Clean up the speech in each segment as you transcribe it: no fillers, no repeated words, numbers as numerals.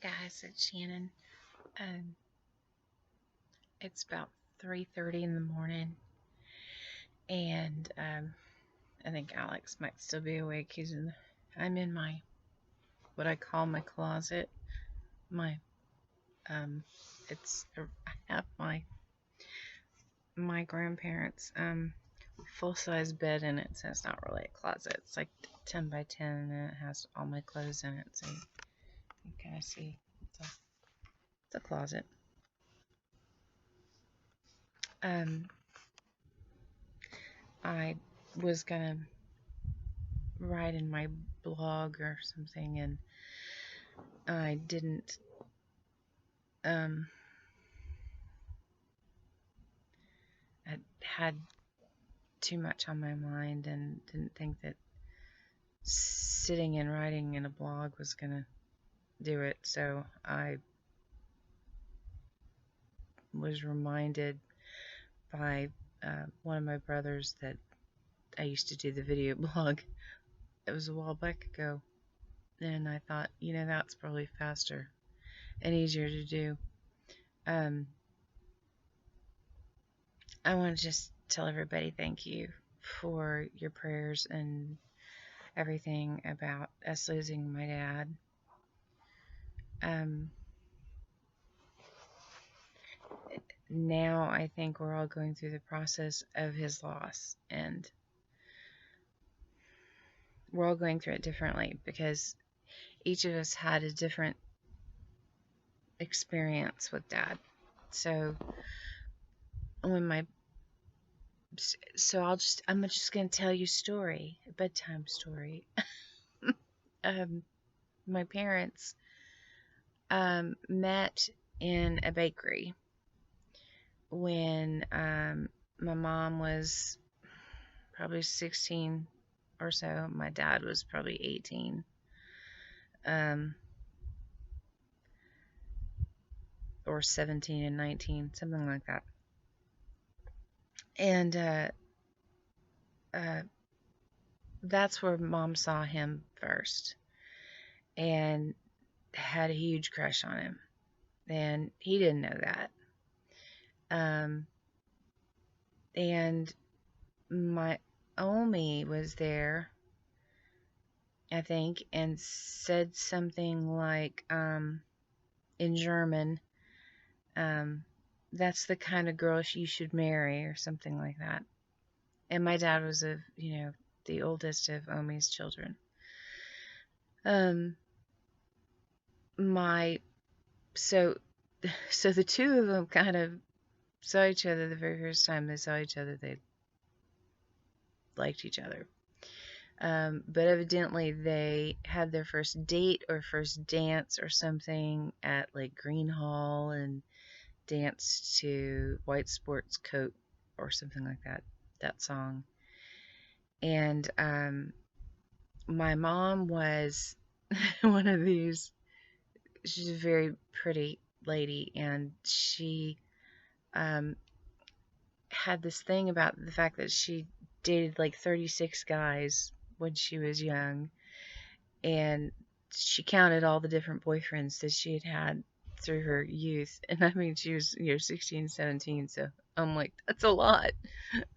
Hey guys, it's Shannon. Um, it's about 3:30 in the morning, and I think Alex might still be awake. I'm in my what I call my closet. My I have my grandparents' full size bed in it, so it's not really a closet. It's like 10 by 10, and it has all my clothes in it, so you kind of see it's a closet. Um, I was gonna write in my blog or something, and I didn't I had too much on my mind and didn't think that sitting and writing in a blog was gonna do it. So I was reminded by one of my brothers that I used to do the video blog. It was a while back ago, and I thought, that's probably faster and easier to do. I want to just tell everybody thank you for your prayers and everything about us losing my dad. Now I think we're all going through the process of his loss, and we're all going through it differently because each of us had a different experience with dad. So I'm just going to tell you a story, a bedtime story. My parents met in a bakery when my mom was probably 16 or so. My dad was probably 18. Or 17 and 19, something like that. And that's where Mom saw him first and had a huge crush on him. And he didn't know that. And my Omi was there, I think, and said something like, in German, that's the kind of girl you should marry, or something like that. And my dad was the oldest of Omi's children. So the two of them kind of saw each other the very first time they saw each other. They liked each other. But evidently they had their first date or first dance or something at like Green Hall and danced to White Sports Coat or something like that song. And my mom was one of these. She's a very pretty lady, and she had this thing about the fact that she dated like 36 guys when she was young, and she counted all the different boyfriends that she had through her youth. And I mean, she was 16, 17, so I'm like, that's a lot.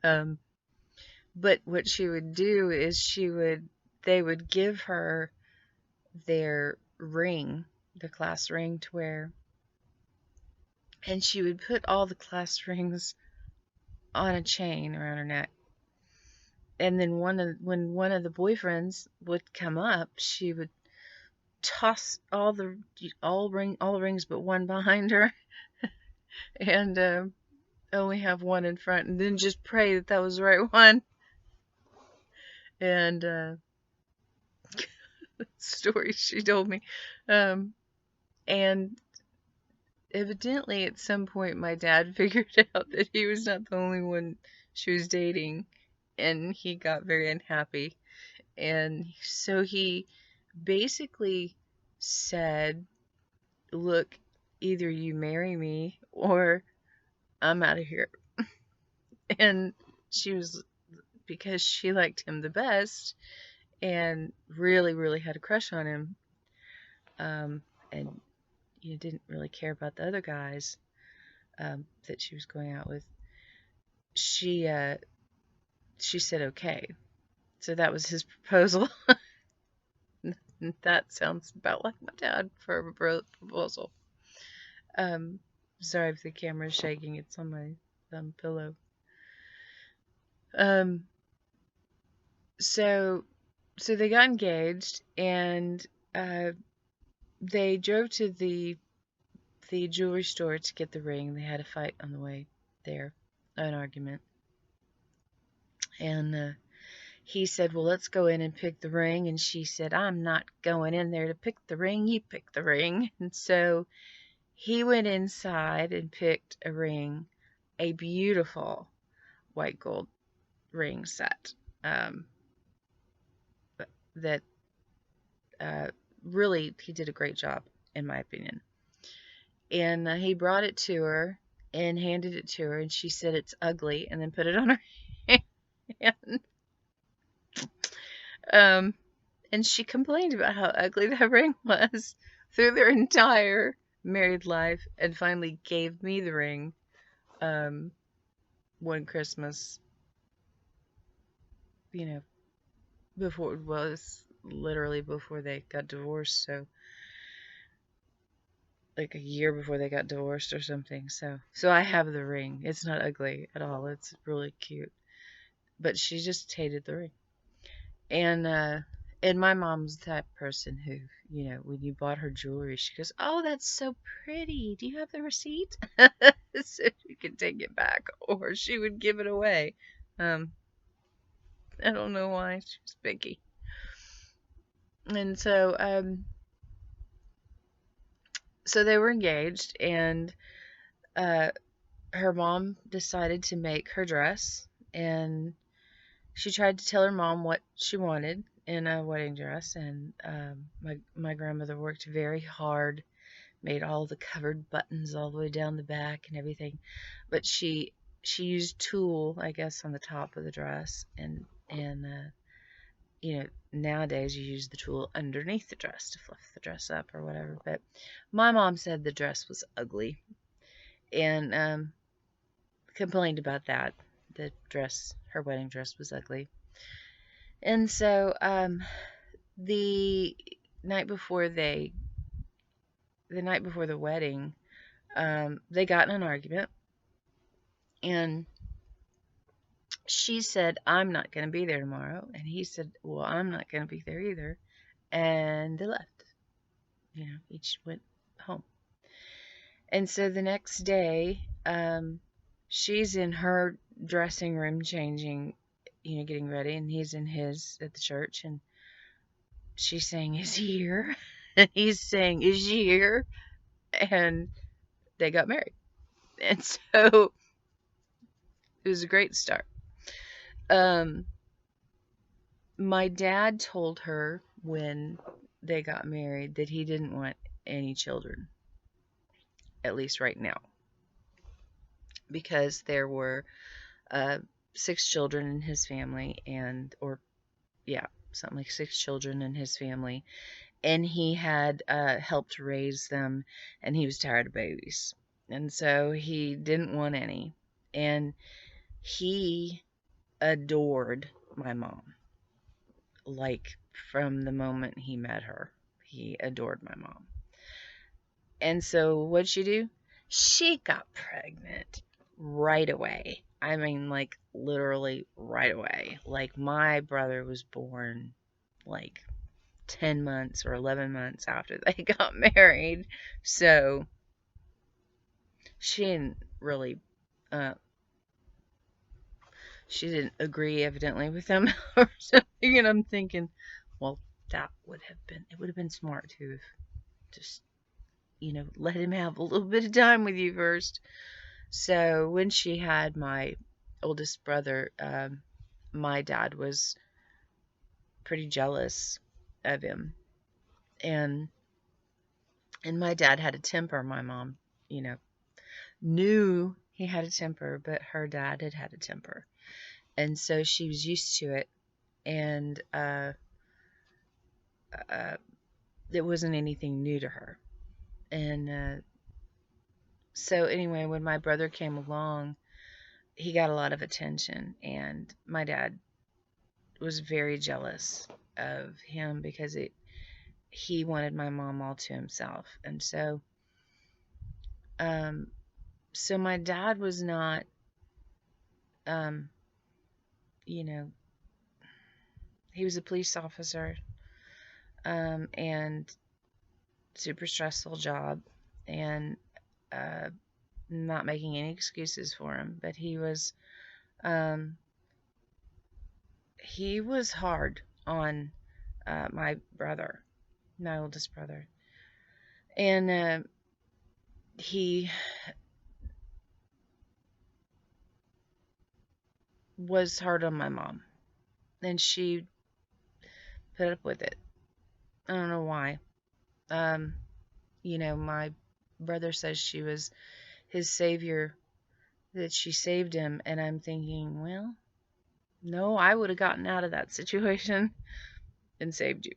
But what she would do is they would give her their ring, the class ring to wear, and she would put all the class rings on a chain around her neck. And then when one of the boyfriends would come up, she would toss all the rings but one behind her, and only have one in front, and then just pray that was the right one. And story she told me, and evidently at some point my dad figured out that he was not the only one she was dating, and he got very unhappy. And so he basically said, look, either you marry me or I'm out of here. And because she liked him the best and really, really had a crush on him, and didn't really care about the other guys that she was going out with, she she said okay. So that was his proposal. That sounds about like my dad for a proposal. Um, Sorry if the camera's shaking. It's on my pillow. Um, so so they got engaged, and uh, they drove to the jewelry store to get the ring. They had a fight on the way there, an argument, and he said, "Well, let's go in and pick the ring." And she said, "I'm not going in there to pick the ring. You pick the ring." And so he went inside and picked a ring, a beautiful white gold ring set um, that really he did a great job, in my opinion. And he brought it to her and handed it to her, and she said it's ugly, and then put it on her hand. Um, and she complained about how ugly that ring was through their entire married life, and finally gave me the ring um, one Christmas, you know, before it was literally before they got divorced, so like a year before they got divorced or something. So I have the ring. It's not ugly at all. It's really cute. But she just hated the ring. And my mom's the type of person who, when you bought her jewelry, she goes, "Oh, that's so pretty. Do you have the receipt?" So you can take it back, or she would give it away. Um, I don't know why. She was picky. And so they were engaged, and uh, her mom decided to make her dress, and she tried to tell her mom what she wanted in a wedding dress, and my grandmother worked very hard, made all the covered buttons all the way down the back and everything, but she used tulle, I guess, on the top of the dress, and nowadays you use the tulle underneath the dress to fluff the dress up or whatever. But my mom said the dress was ugly, and complained about that. Her wedding dress was ugly. And so the night before the night before the wedding, they got in an argument, and she said, "I'm not going to be there tomorrow," and he said, "Well, I'm not going to be there either," and they left. Each went home. And so the next day, she's in her dressing room changing, getting ready, and he's in his at the church, and she's saying, "Is he here?" And he's saying, "Is she here?" And they got married. And so it was a great start. My dad told her when they got married that he didn't want any children, at least right now, because there were 6 children in his family, something like 6 children in his family, and he had helped raise them, and he was tired of babies, and so he didn't want any, and he adored my mom. Like, from the moment he met her, he adored my mom. And so what'd she do? She got pregnant right away. I mean, like, literally right away. Like, my brother was born like 10 months or 11 months after they got married. So she didn't really uh, she didn't agree evidently with him or something, and I'm thinking, well, it would have been smart to have just, let him have a little bit of time with you first. So when she had my oldest brother, my dad was pretty jealous of him, and my dad had a temper. My mom, knew he had a temper, but her dad had a temper, and so she was used to it, and it wasn't anything new to her. And so anyway, when my brother came along, he got a lot of attention, and my dad was very jealous of him because he wanted my mom all to himself. And um, so my dad was not, um, you know, he was a police officer, and super stressful job, and uh, not making any excuses for him, but um, he was hard on my brother, my oldest brother, and he was hard on my mom, and she put up with it. I don't know why. Um, my brother says she was his savior, that she saved him, and I'm thinking, well, no, I would have gotten out of that situation and saved you.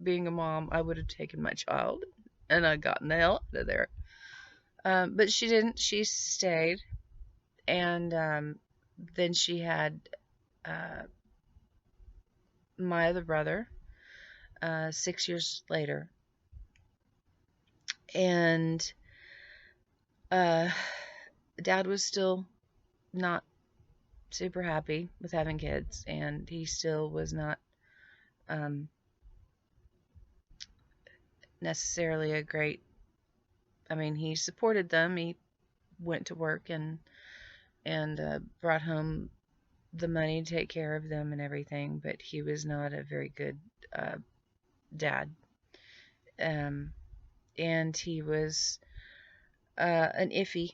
Being a mom, I would have taken my child and I gotten the hell out of there. But she didn't. She stayed, and then she had uh, my other brother 6 years later, and uh, Dad was still not super happy with having kids, and he still was not um, necessarily a great. I mean, he supported them. He went to work and brought home the money to take care of them and everything, but he was not a very good uh, dad. Um, and he was an iffy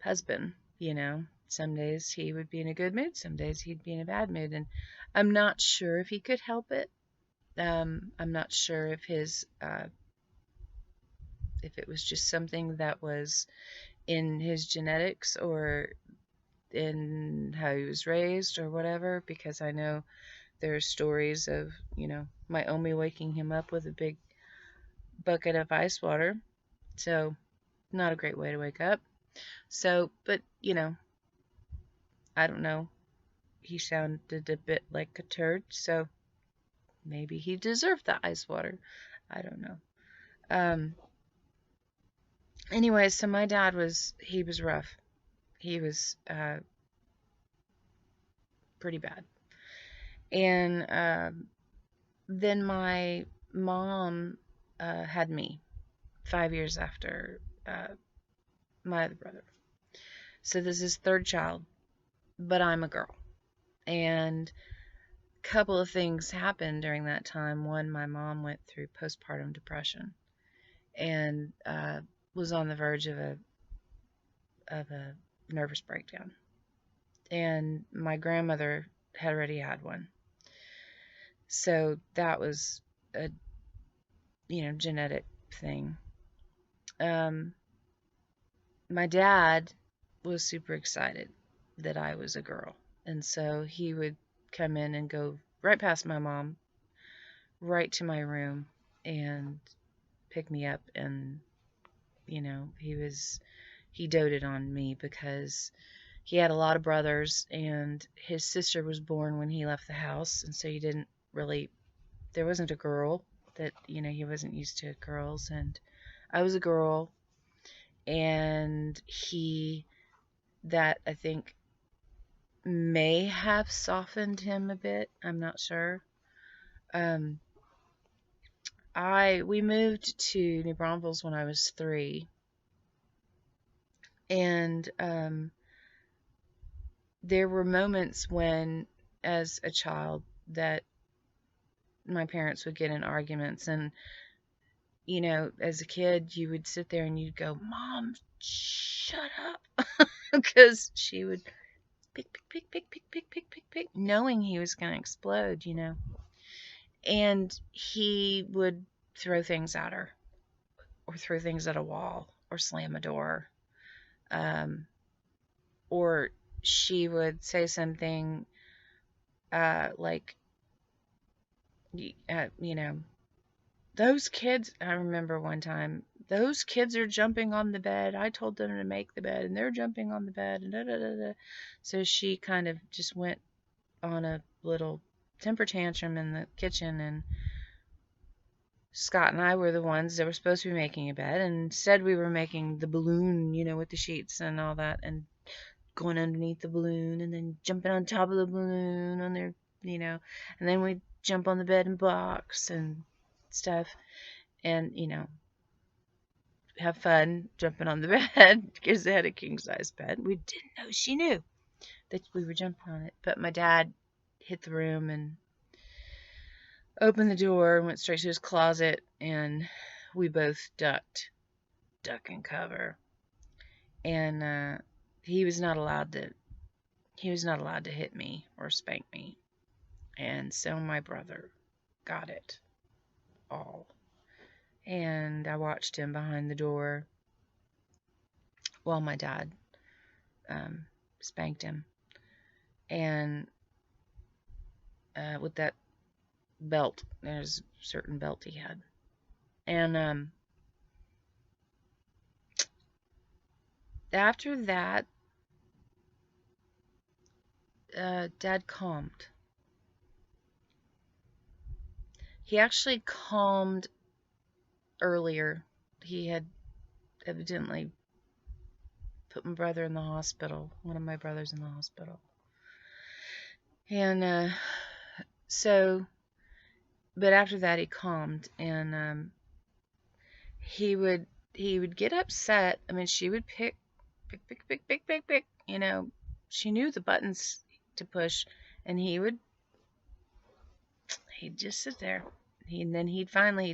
husband. Some days he would be in a good mood, some days he'd be in a bad mood, and I'm not sure if he could help it. I'm not sure if it was just something that was in his genetics or in how he was raised or whatever, because I know there are stories of, my Omi waking him up with a big bucket of ice water. So, not a great way to wake up. So, but, I don't know. He sounded a bit like a turd, so maybe he deserved the ice water. I don't know. Um, anyway, so my dad he was rough. He was pretty bad. And then my mom had me 5 years after my other brother. So this is third child, but I'm a girl. And a couple of things happened during that time. One, my mom went through postpartum depression and was on the verge of a nervous breakdown. And my grandmother had already had one. So that was a genetic thing. My dad was super excited that I was a girl. And so he would come in and go right past my mom, right to my room, and pick me up. And, he doted on me because he had a lot of brothers, and his sister was born when he left the house. And so there wasn't a girl that, he wasn't used to girls. And I was a girl, and that I think may have softened him a bit. I'm not sure. We moved to New Braunfels when I was 3, and there were moments when, as a child, that my parents would get in arguments, and as a kid, you would sit there and you'd go, "Mom, shut up," because she would pick, pick, pick, pick, pick, pick, pick, pick, pick, knowing he was going to explode, And he would throw things at her, or throw things at a wall, or slam a door, or she would say something like, those kids. I remember one time those kids are jumping on the bed. I told them to make the bed, and they're jumping on the bed, and da da da da. So she kind of just went on a little temper tantrum in the kitchen, and Scott and I were the ones that were supposed to be making a bed, and instead we were making the balloon, with the sheets and all that, and going underneath the balloon, and then jumping on top of the balloon on there, and then we'd jump on the bed and box and stuff, and, have fun jumping on the bed because they had a king size bed. We didn't know she knew that we were jumping on it. But my dad hit the room and opened the door and went straight to his closet, and we both duck and cover. And he was not allowed to hit me or spank me. And so my brother got it all. And I watched him behind the door while my dad spanked him. And with that belt, there's a certain belt he had. And after that, Dad calmed. He actually calmed earlier. He had evidently put my brother in the hospital, one of my brothers in the hospital. And but after that he calmed, and he would get upset. I mean, she would pick. She knew the buttons to push, and he'd just sit there. And then he'd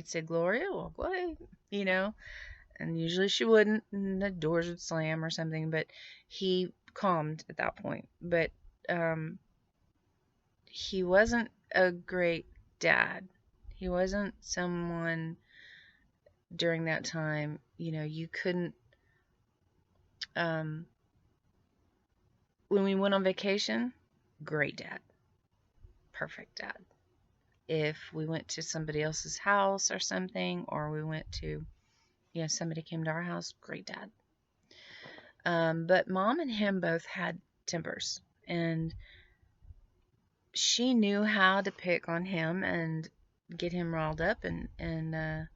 say, Gloria, walk away, and usually she wouldn't, and the doors would slam or something, but he calmed at that point. But he wasn't a great dad. He wasn't someone during that time, you couldn't, when we went on vacation, great dad, perfect dad. If we went to somebody else's house or something, or we went to, somebody came to our house, great dad. But Mom and him both had tempers, and she knew how to pick on him and get him riled up, and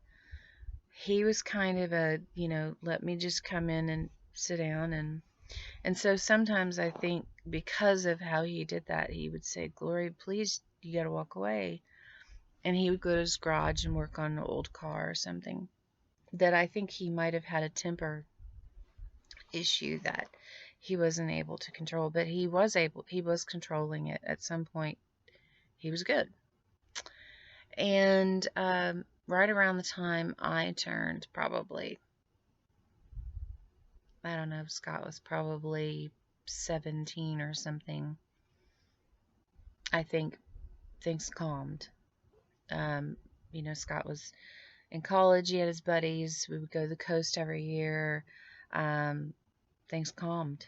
he was kind of a, let me just come in and sit down, and so sometimes I think because of how he did that, he would say, Glory, please, you gotta walk away. And he would go to his garage and work on an old car or something. That I think he might have had a temper issue that he wasn't able to control, but he was controlling it at some point. He was good. And right around the time I turned, probably, I don't know, Scott was probably 17 or something, I think things calmed. Scott was in college. He had his buddies. We would go to the coast every year. Things calmed.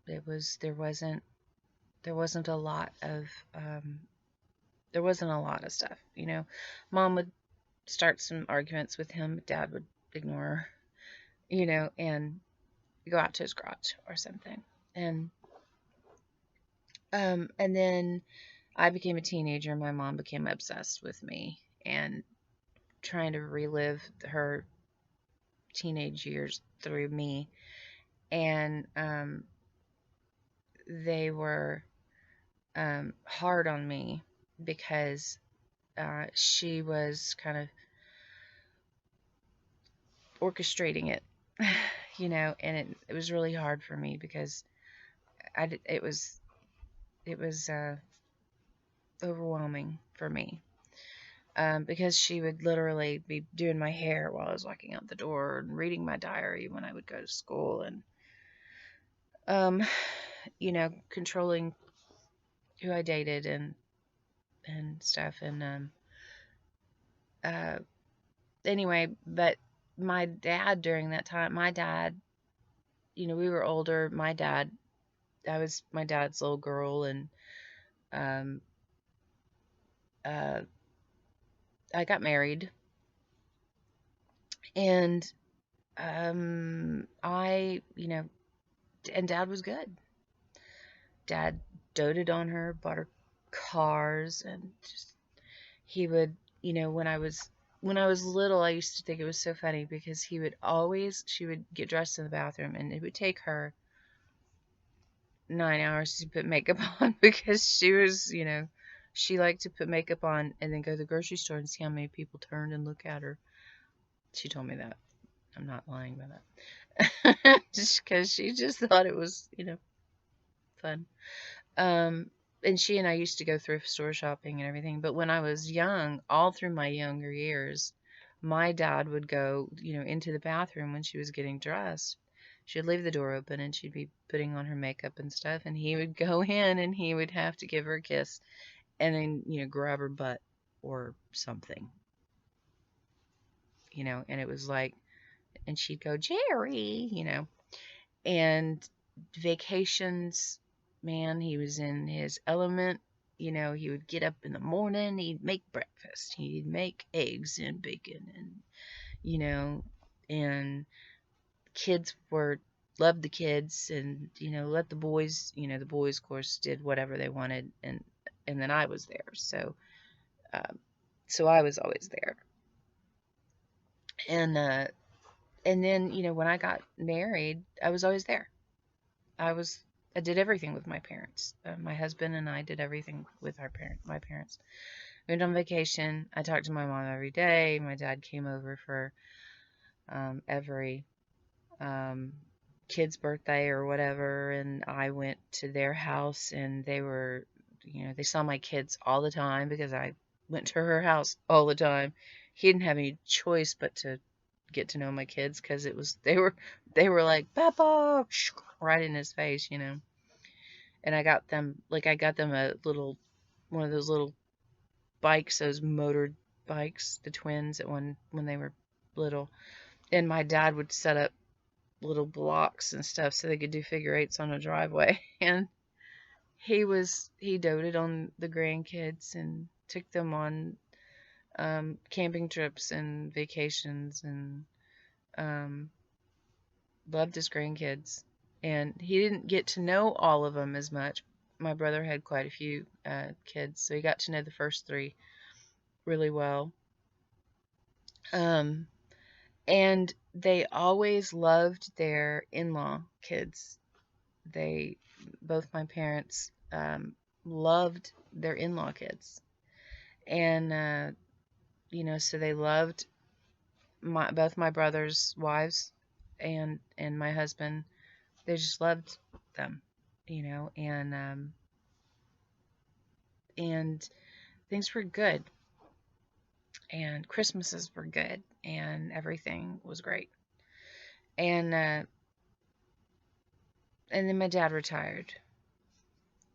There wasn't a lot of stuff. Mom would start some arguments with him. Dad would ignore her, and go out to his garage or something. And then I became a teenager. My mom became obsessed with me and trying to relive her teenage years through me. And they were hard on me because she was kind of orchestrating it, and it was really hard for me because it was overwhelming for me. Because she would literally be doing my hair while I was walking out the door and reading my diary when I would go to school, and controlling who I dated and stuff. And anyway, but my dad during that time, we were older. I was my dad's little girl, and I got married, and And Dad was good. Dad doted on her, bought her cars, and just he would, when I was little, I used to think it was so funny because she would get dressed in the bathroom, and it would take her 9 hours to put makeup on because she liked to put makeup on and then go to the grocery store and see how many people turned and look at her. She told me that. I'm not lying about that. Just because she just thought it was, fun. Um, and she and I used to go thrift store shopping and everything. But when I was young, all through my younger years, my dad would go, into the bathroom when she was getting dressed. She'd leave the door open and she'd be putting on her makeup and stuff. And he would go in and he would have to give her a kiss and then, grab her butt or something, and it was like, and she'd go, Jerry, and vacations, man, he was in his element. He would get up in the morning, he'd make breakfast, he'd make eggs and bacon, and, and kids were, loved the kids, and, let the boys, the boys, of course, did whatever they wanted, and then I was there. Um, so I was always there. And, and then, when I got married, I was always there. I was I did everything with my parents. My husband and I did everything with my parents. We went on vacation. I talked to my mom every day. My dad came over for every um, kid's birthday or whatever, and I went to their house, and they saw my kids all the time because I went to her house all the time. He didn't have any choice but to get to know my kids because they were like Papa right in his face. And I got them a little one of those little bikes, those motored bikes, the twins at one when they were little. And my dad would set up little blocks and stuff so they could do figure eights on a driveway. And he doted on the grandkids and took them on camping trips and vacations, and um, loved his grandkids. And he didn't get to know all of them as much. My brother had quite a few kids, so he got to know the first three really well. Um, and they always loved their in-law kids. They, both my parents, loved their in-law kids, and so they loved both my brother's wives and my husband. They just loved them, and things were good, and Christmases were good, and everything was great. And then my dad retired,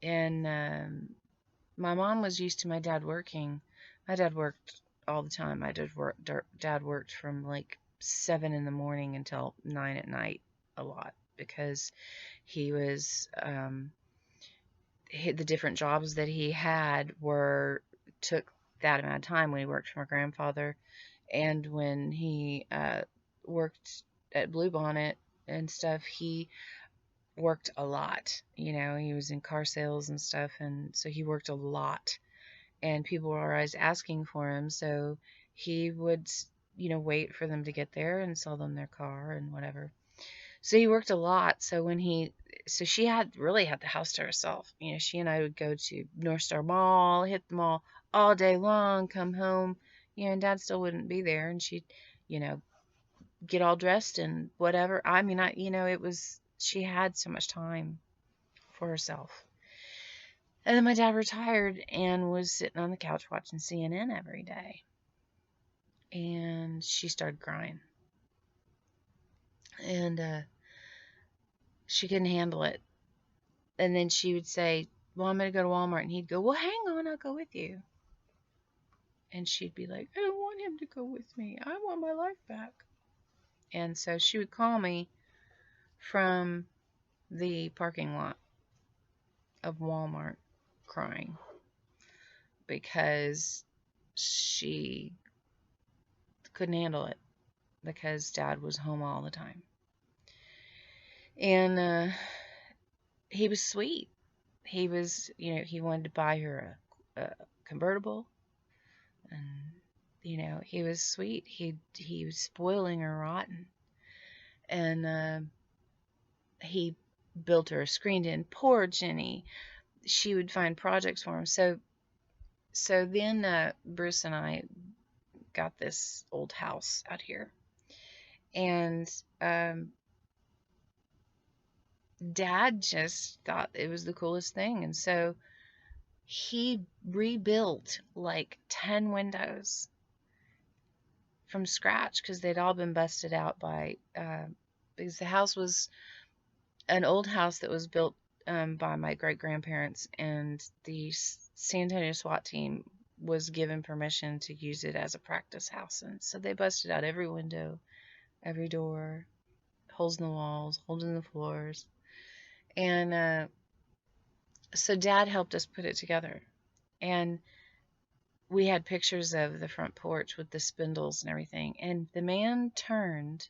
and my mom was used to my dad working. My dad worked all the time. Dad worked from like 7 in the morning until 9 at night a lot because he was the different jobs that he had took that amount of time. When he worked for my grandfather, and when he worked at Bluebonnet and stuff, he worked a lot. He was in car sales and stuff, and so he worked a lot, and people were always asking for him, so he would, wait for them to get there and sell them their car and whatever. So he worked a lot. So she really had the house to herself. She and I would go to North Star Mall, hit the mall all day long, come home, and Dad still wouldn't be there, and she'd, you know, get all dressed and whatever. I mean, she had so much time for herself. And then my dad retired and was sitting on the couch watching CNN every day. And she started crying. And she couldn't handle it. And then she would say, well, I'm going to go to Walmart. And he'd go, well, hang on, I'll go with you. And she'd be like, I don't want him to go with me. I want my life back. And so she would call me from the parking lot of Walmart crying because she couldn't handle it. because Dad was home all the time. And he was sweet. He was, he wanted to buy her a convertible, and he was sweet. He was spoiling her rotten, and he built her a screened-in porch, and she would find projects for him. So then Bruce and I got this old house out here, and Dad just thought it was the coolest thing, and so he rebuilt like 10 windows from scratch because they'd all been busted out because the house was an old house that was built by my great grandparents, and the San Antonio SWAT team was given permission to use it as a practice house, and so they busted out every window, every door, holes in the walls, holes in the floors, and so Dad helped us put it together, and we had pictures of the front porch with the spindles and everything, and the man turned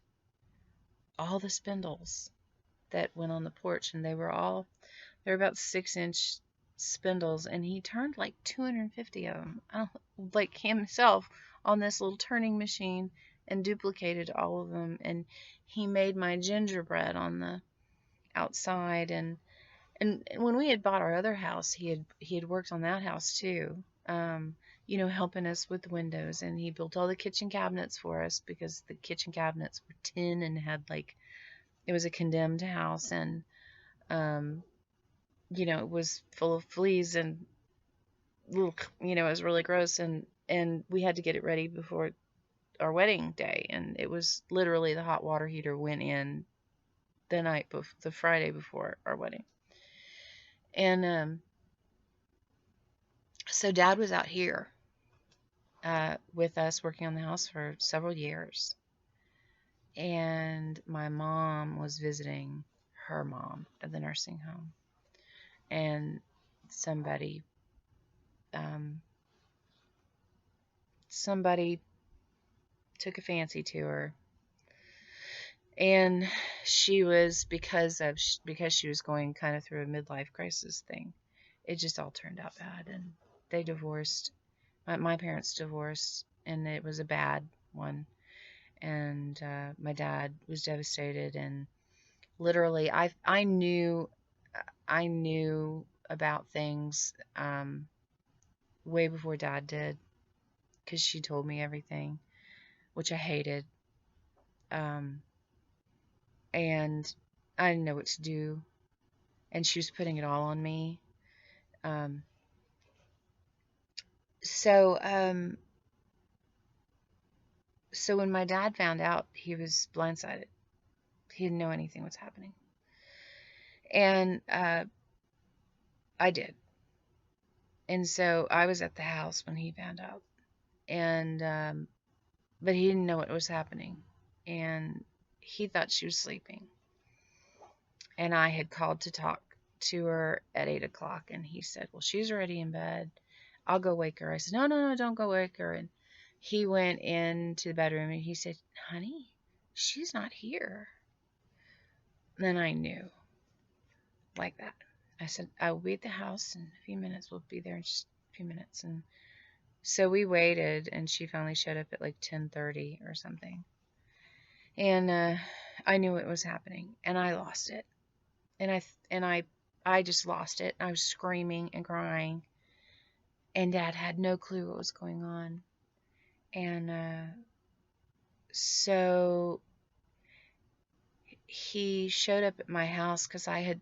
all the spindles that went on the porch, and they were about 6-inch spindles, and he turned like 250 of them, like himself, on this little turning machine, and duplicated all of them. And he made my gingerbread on the outside, and when we had bought our other house, he had worked on that house too, helping us with the windows, and he built all the kitchen cabinets for us because the kitchen cabinets were tin and had it was a condemned house, and it was full of fleas and it was really gross, and we had to get it ready before our wedding day, and it was literally the hot water heater went in the Friday before our wedding. And so Dad was out here with us working on the house for several years, and my mom was visiting her mom at the nursing home, and somebody took a fancy to her, and she was because she was going kind of through a midlife crisis thing. It just all turned out bad, and they divorced. My parents divorced, and it was a bad one. And my dad was devastated, and literally, I knew about things way before Dad did, because she told me everything, which I hated. And I didn't know what to do, and she was putting it all on me. So when my dad found out, he was blindsided. He didn't know anything was happening. And I did. And so I was at the house when he found out. And but he didn't know what was happening. And he thought she was sleeping. And I had called to talk to her at 8 o'clock, and he said, well, she's already in bed. I'll go wake her. I said, no, don't go wake her. And he went into the bedroom, and he said, honey, she's not here. And then I knew, like that. I said, I will be at the house in a few minutes. We'll be there in just a few minutes. And so we waited, and she finally showed up at like 10:30 or something. And I knew what was happening, and I lost it. And I just lost it. I was screaming and crying, and Dad had no clue what was going on. And so he showed up at my house because I had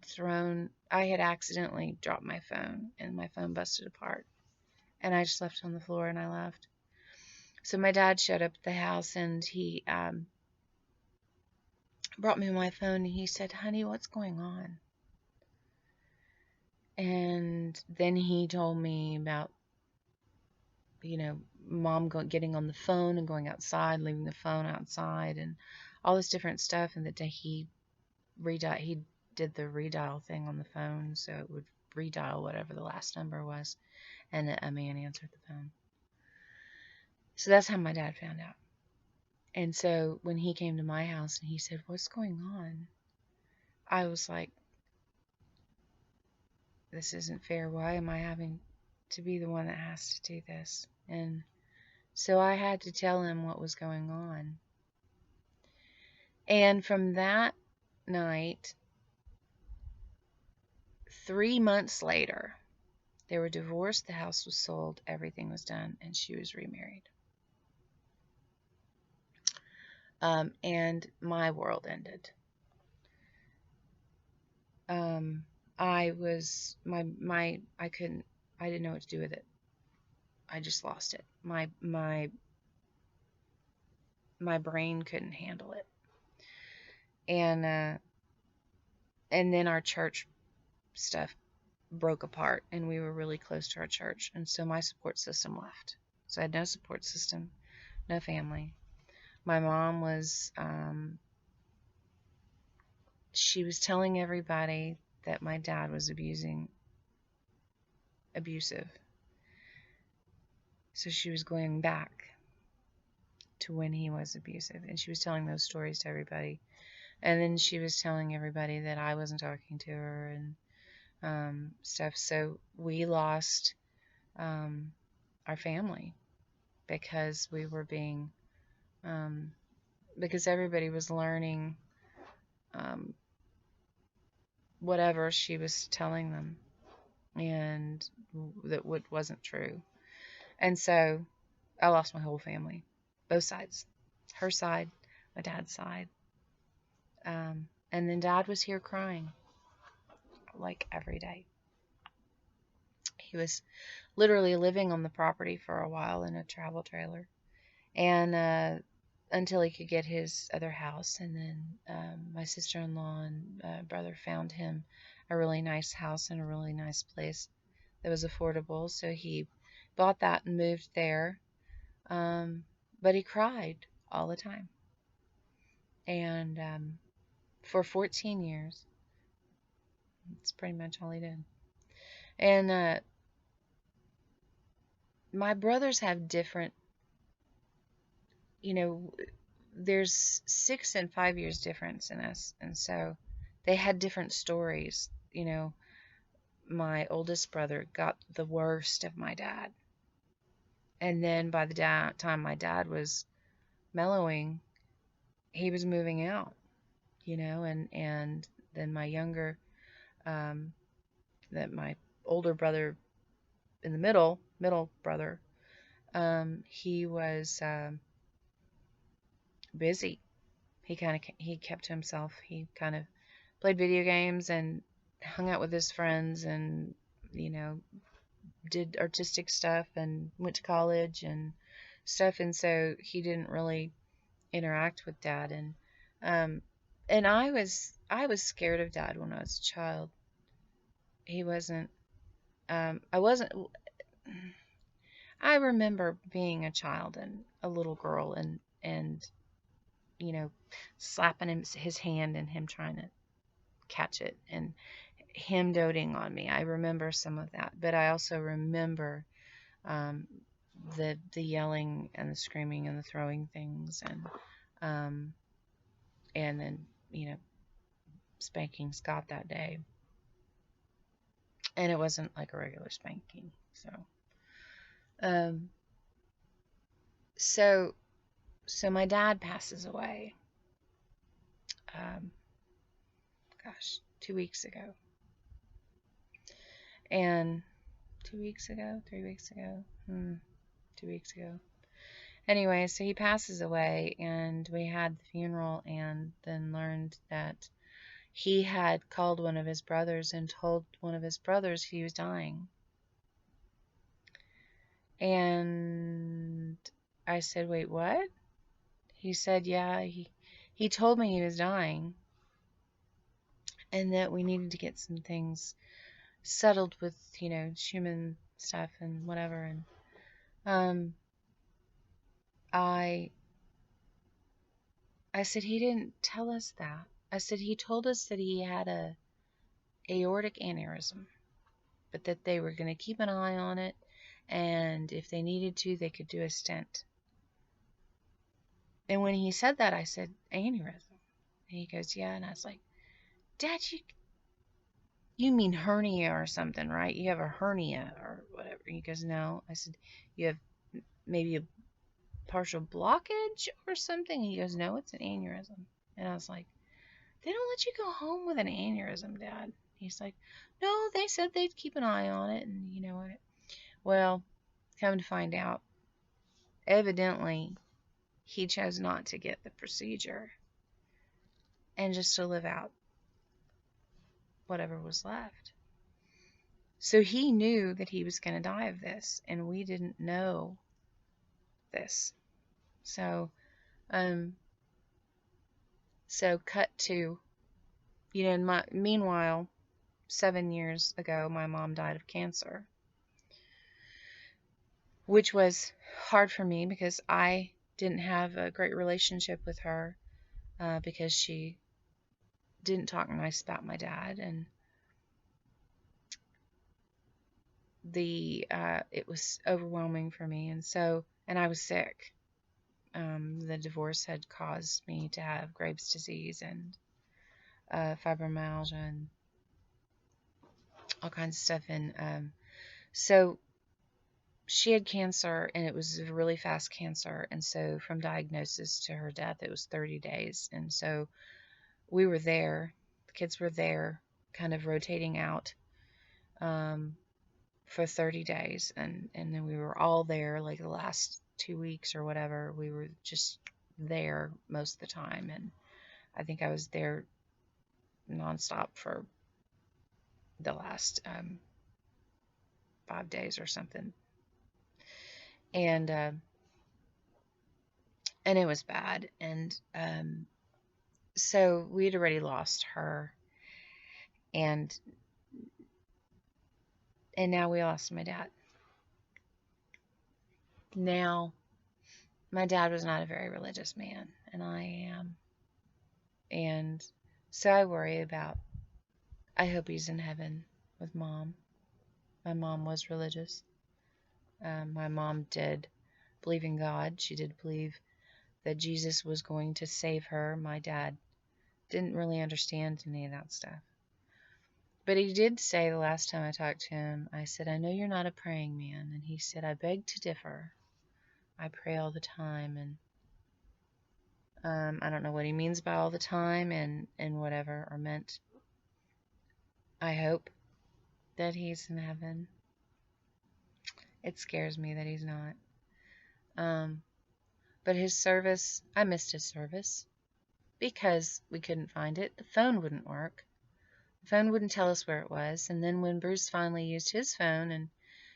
accidentally dropped my phone, and my phone busted apart, and I just left it on the floor, and I left. So my dad showed up at the house, and he brought me my phone, and he said, honey, what's going on? And then he told me about, Mom getting on the phone and going outside, leaving the phone outside, and all this different stuff, and that he did the redial thing on the phone, so it would redial whatever the last number was, and a man answered the phone. So that's how my dad found out. And so when he came to my house and he said, "What's going on?" I was like, "This isn't fair. Why am I having to be the one that has to do this?" And so I had to tell him what was going on. And from that night, 3 months later, they were divorced, the house was sold, everything was done, and she was remarried. And my world ended. I was I couldn't, I didn't know what to do with it. I just lost it. My brain couldn't handle it. And then our church stuff broke apart, and we were really close to our church, and so my support system left. So I had no support system, no family. My mom was she was telling everybody that my dad was abusive. So she was going back to when he was abusive, and she was telling those stories to everybody. And then she was telling everybody that I wasn't talking to her and stuff. So we lost our family because we were being because everybody was learning um, whatever she was telling them, and that what wasn't true. And so I lost my whole family, both sides, her side, my dad's side. And then Dad was here crying like every day. He was literally living on the property for a while in a travel trailer, and until he could get his other house. And then my sister-in-law and brother found him a really nice house in a really nice place that was affordable, so he bought that and moved there. But he cried all the time, and for 14 years, that's pretty much all he did. And my brothers have different, you know, there's 6 and 5 years difference in us, and so they had different stories. My oldest brother got the worst of my dad, and then by the time my dad was mellowing, he was moving out, and then my younger, um, that my older brother in the middle brother, he was busy. He kept to himself. He kind of played video games and hung out with his friends, and did artistic stuff and went to college and stuff, and so he didn't really interact with Dad. And I was scared of Dad when I was a child. He wasn't I wasn't I remember being a child and a little girl, and you know slapping his hand and him trying to catch it, and him doting on me. I remember some of that, but I also remember um, the yelling and the screaming and the throwing things, um, and then spanking Scott that day, and it wasn't like a regular spanking. Um, so so my dad passes away. Um, 2 weeks ago, and 2 weeks ago, 3 weeks ago, 2 weeks ago. Anyway, so he passes away, and we had the funeral, and then learned that he had called one of his brothers and told one of his brothers he was dying. And I said, "Wait, what?" He said, "Yeah, he told me he was dying, and that we needed to get some things settled with, human stuff and whatever." And um, I I said, "He didn't tell us that." I said, "He told us that he had a aortic aneurysm, but that they were going to keep an eye on it, and if they needed to, they could do a stent." And when he said that, I said, aneurysm. And he goes, yeah. And I was like, Dad, you mean hernia or something, right? You have a hernia or whatever. He goes, no. I said, you have maybe a partial blockage or something? He goes, no, it's an aneurysm. And I was like, they don't let you go home with an aneurysm, Dad. He's like, no, they said they'd keep an eye on it. And you know what? Well, come to find out, evidently, he chose not to get the procedure and just to live out whatever was left. So he knew that he was going to die of this, and we didn't know this. So, cut to, meanwhile, 7 years ago, my mom died of cancer, which was hard for me because I didn't have a great relationship with her because she didn't talk nice about my dad, and it was overwhelming for me, and I was sick. The divorce had caused me to have Graves' disease and fibromyalgia and all kinds of stuff, and so she had cancer, and it was a really fast cancer, and so from diagnosis to her death, it was 30 days, and so we were there, the kids were there, kind of rotating out for 30 days, and then we were all there, like the last 2 weeks or whatever, we were just there most of the time, and I think I was there nonstop for the last 5 days or something, and it was bad, and so we had already lost her, and now we lost my dad. Now, my dad was not a very religious man, and I am, and so I worry about, I hope he's in heaven with Mom. My mom was religious. My mom did believe in God. She did believe that Jesus was going to save her. My dad didn't really understand any of that stuff. But he did say the last time I talked to him, I said, I know you're not a praying man. And he said, I beg to differ. I pray all the time. And I don't know what he means by all the time and whatever are meant. I hope that he's in heaven. It scares me that he's not. But his service, I missed his service because we couldn't find it. The phone wouldn't work. The phone wouldn't tell us where it was. And then when Bruce finally used his phone and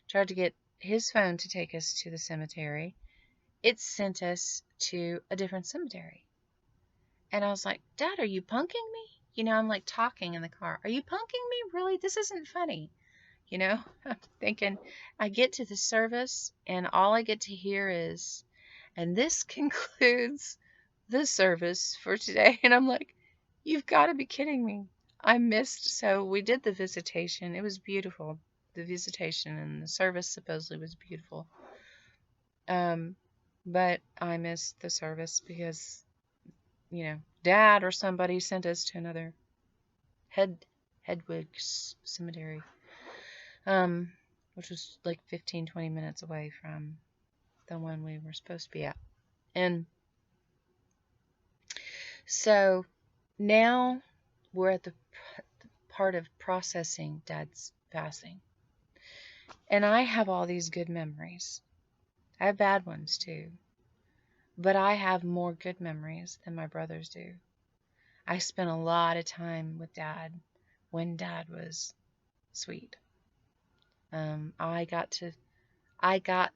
tried to get his phone to take us to the cemetery, it sent us to a different cemetery. And I was like, Dad, are you punking me? I'm like talking in the car. Are you punking me? Really? This isn't funny. I'm thinking, I get to the service and all I get to hear is, and this concludes the service for today. And I'm like, you've got to be kidding me. I missed, so we did the visitation. It was beautiful. The visitation and the service supposedly was beautiful. But I missed the service because, Dad or somebody sent us to another Hedwig's cemetery, which was like 15-20 minutes away from the one we were supposed to be at. And so now we're at the part of processing Dad's passing. And I have all these good memories. I have bad ones too. But I have more good memories than my brothers do. I spent a lot of time with Dad when Dad was sweet. I got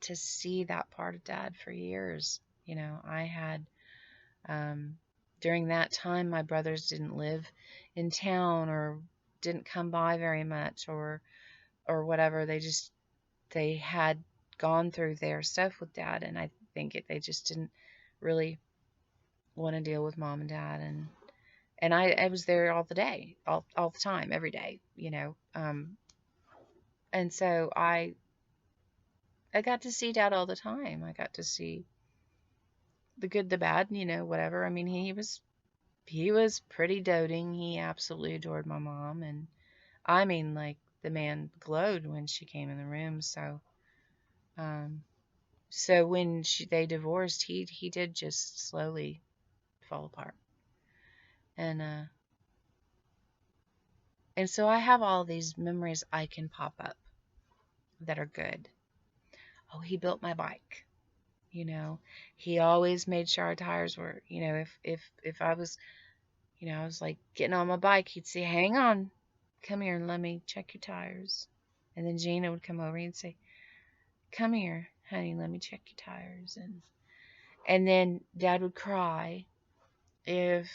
to see that part of Dad for years. I had, during that time, my brothers didn't live in town or didn't come by very much or whatever. They had gone through their stuff with Dad, and I think they just didn't really want to deal with Mom and Dad, and I was there all the time, every day, and so I got to see Dad all the time. I got to see the good, the bad, whatever. I mean, he was pretty doting. He absolutely adored my mom, and I mean, like, the man glowed when she came in the room. Um, so when they divorced, he did just slowly fall apart, and uh, and so I have all these memories I can pop up that are good. Oh, he built my bike. You know, he always made sure our tires were. If I was like getting on my bike, he'd say, "Hang on, come here and let me check your tires." And then Gina would come over and say, "Come here, honey, let me check your tires." And then Dad would cry if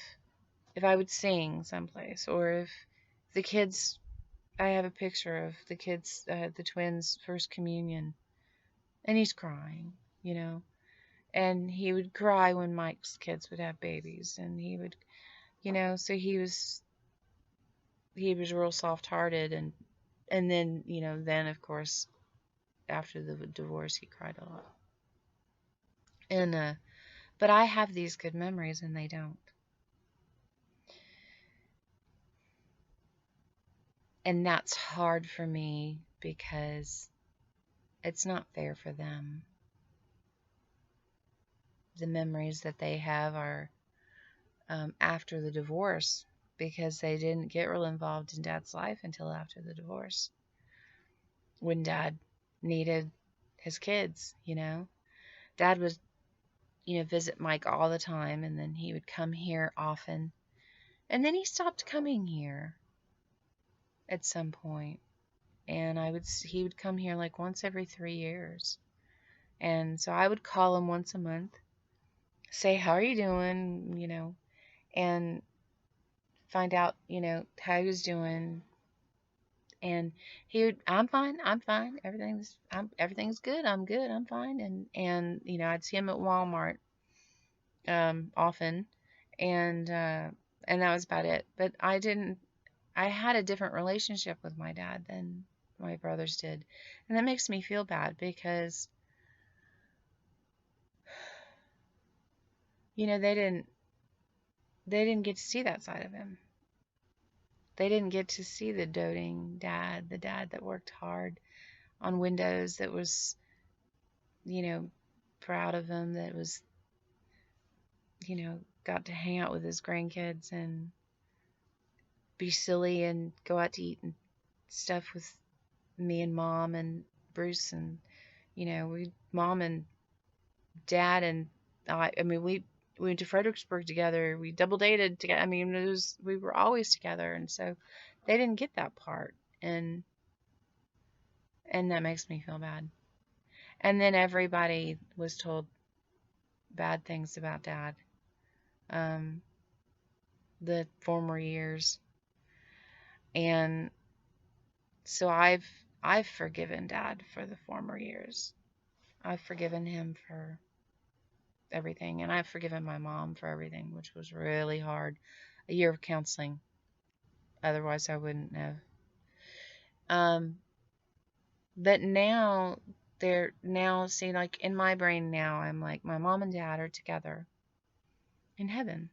I would sing someplace, or if the kids. I have a picture of the kids, the twins' first communion, and he's crying, you know. And he would cry when Mike's kids would have babies, and he would, so he was real soft-hearted, and then, then of course after the divorce he cried a lot. And but I have these good memories and they don't. And that's hard for me because it's not fair for them. The memories that they have are after the divorce, because they didn't get real involved in Dad's life until after the divorce, when Dad needed his kids. Dad would, visit Mike all the time, and then he would come here often. And then he stopped coming here at some point. And he would come here like once every 3 years. And so I would call him once a month, say, "How are you doing?" And find out, how he was doing. And he would, I'm fine. Everything's good. I'm good. I'm fine. And I'd see him at Walmart often, and that was about it. But I had a different relationship with my dad than my brothers did, and that makes me feel bad because they didn't get to see that side of him. They didn't get to see the doting dad, the dad that worked hard on windows, that was, you know, proud of him, that was, got to hang out with his grandkids and be silly and go out to eat and stuff with me and Mom and Bruce. And Mom and Dad and I mean, we went to Fredericksburg together. We double dated together. I mean, we were always together, and so they didn't get that part, and that makes me feel bad. And then everybody was told bad things about Dad, um, the former years, and so I've forgiven Dad for the former years. I've forgiven him for everything, and I've forgiven my mom for everything, which was really hard. A year of counseling, otherwise I wouldn't have. Um, but now see, like, in my brain now, I'm like, my mom and dad are together in heaven,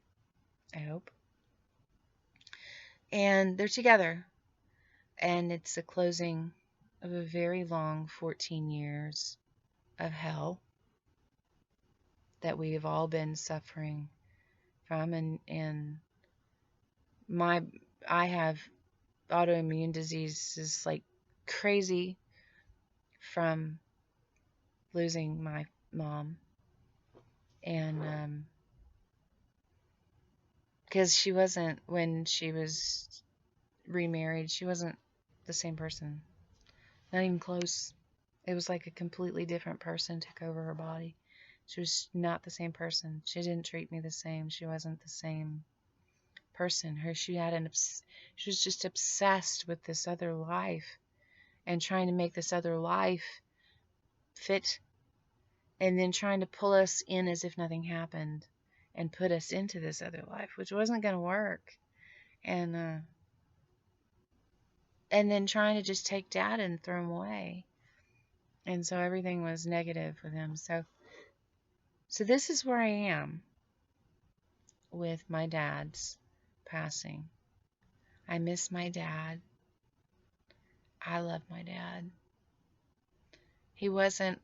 I hope, and they're together, and it's the closing of a very long 14 years of hell that we have all been suffering from. And my I have autoimmune diseases like crazy from losing my mom, and because she wasn't, when she was remarried, she wasn't the same person, not even close. It was like a completely different person took over her body. She was not the same person. She didn't treat me the same. She wasn't the same person. She was just obsessed with this other life and trying to make this other life fit, and then trying to pull us in as if nothing happened and put us into this other life, which wasn't going to work. And then trying to just take Dad and throw him away. And so everything was negative with him. So So this is where I am with my dad's passing. I miss my dad. I love my dad. He wasn't,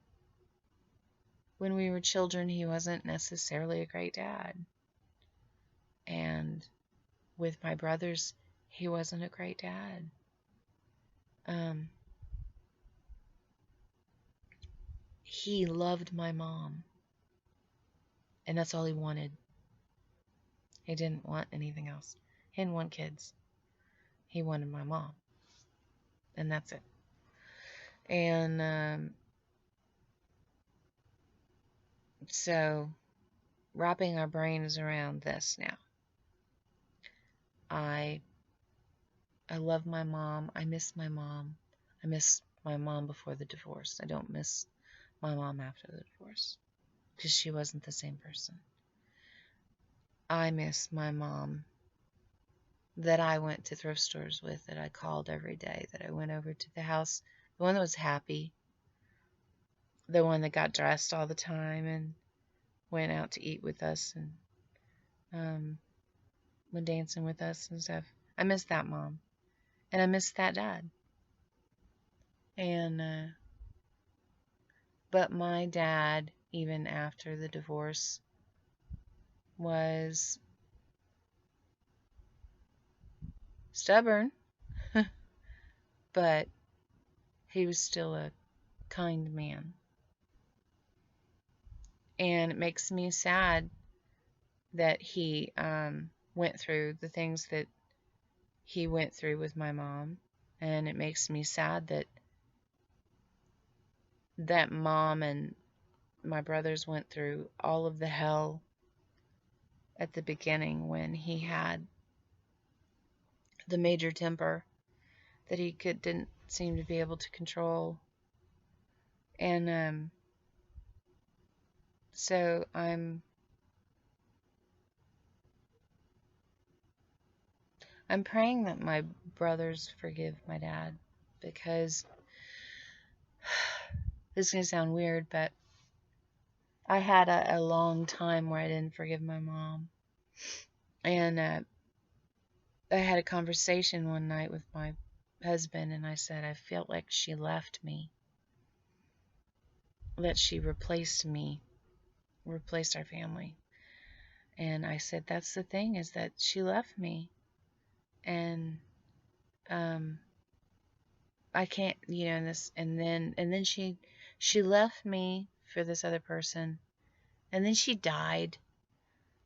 when we were children, he wasn't necessarily a great dad. And with my brothers, he wasn't a great dad. He loved my mom, and that's all he wanted. He didn't want anything else. He didn't want kids. He wanted my mom, and that's it. And so, wrapping our brains around this now. I love my mom. I miss my mom. I miss my mom before the divorce. I don't miss my mom after the divorce because she wasn't the same person. I miss my mom that I went to thrift stores with, that I called every day, that I went over to the house, the one that was happy, the one that got dressed all the time and went out to eat with us and went dancing with us and stuff. I miss that mom, and I miss that dad. And but my dad, even after the divorce, was stubborn, but he was still a kind man. And it makes me sad that he went through the things that he went through with my mom. And it makes me sad that mom and my brothers went through all of the hell at the beginning when he had the major temper that he didn't seem to be able to control. And so I'm praying that my brothers forgive my dad, because this is going to sound weird, but I had a long time where I didn't forgive my mom. And I had a conversation one night with my husband, and I said I felt like she left me, that she replaced me, replaced our family. And I said, that's the thing, is that she left me. And I can't, and then she left me for this other person. And then she died.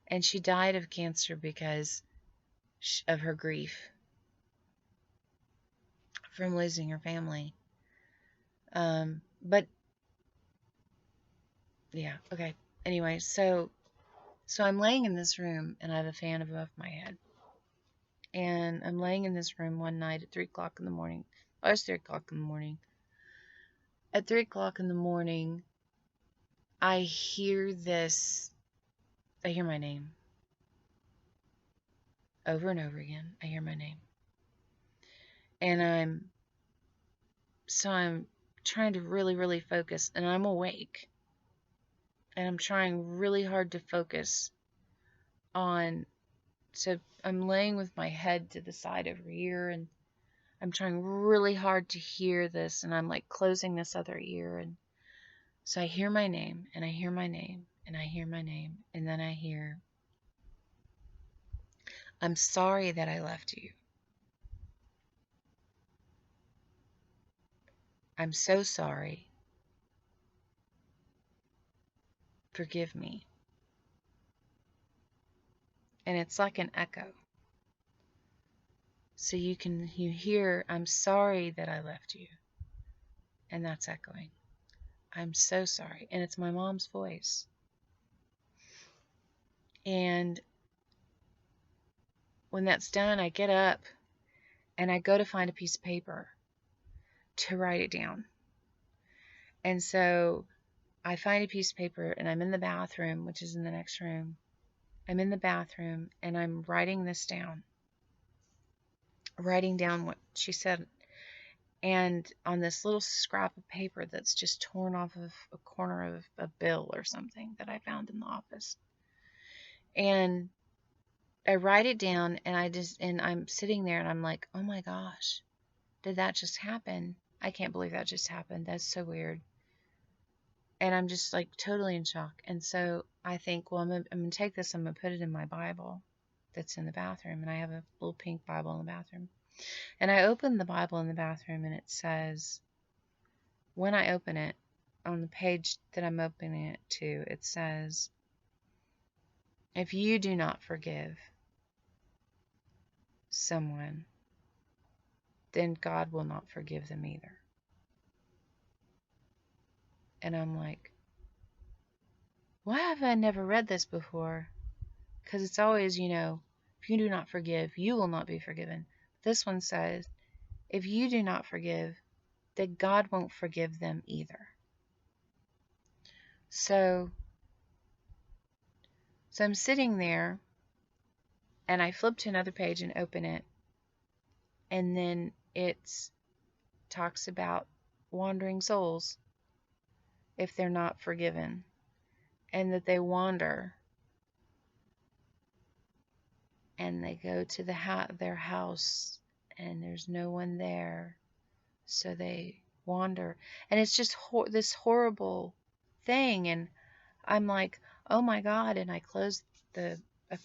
And she died of cancer because of her grief from losing her family. But yeah, okay. Anyway, so I'm laying in this room, and I have a fan above my head. And I'm laying in this room one night at 3 o'clock in the morning. Oh, it's 3 o'clock in the morning. At 3 o'clock in the morning, I hear my name. Over and over again, I hear my name. And I'm trying to really, really focus, and I'm awake. And I'm trying really hard to focus on, so I'm laying with my head to the side over here, and I'm trying really hard to hear this, and I'm like closing this other ear. And so I hear my name, and I hear my name, and I hear my name, and then I hear, I'm sorry that I left you. I'm so sorry. Forgive me. And it's like an echo. So you hear, I'm sorry that I left you. And that's echoing. I'm so sorry. And it's my mom's voice. And when that's done, I get up and I go to find a piece of paper to write it down. And so I find a piece of paper, and I'm in the bathroom, which is in the next room. I'm in the bathroom, and I'm writing this down. Writing down what she said. and on this little scrap of paper that's just torn off of a corner of a bill or something that I found in the office. And I write it down, and I'm sitting there and I'm like, oh my gosh, did that just happen? I can't believe that just happened. That's so weird. And I'm just like totally in shock. And so I think, well, I'm gonna take this, I'm gonna put it in my Bible that's in the bathroom. And I have a little pink Bible in the bathroom. And I open the Bible in the bathroom, and it says, when I open it, on the page that I'm opening it to, it says, if you do not forgive someone, then God will not forgive them either. And I'm like, why have I never read this before? Because it's always, if you do not forgive, you will not be forgiven. This one says, if you do not forgive, then God won't forgive them either. So I'm sitting there, and I flip to another page and open it, and then it talks about wandering souls if they're not forgiven, and that they wander, and they go to their house, and there's no one there, so they wander, and it's just this horrible thing. And I'm like, oh my God. And I closed I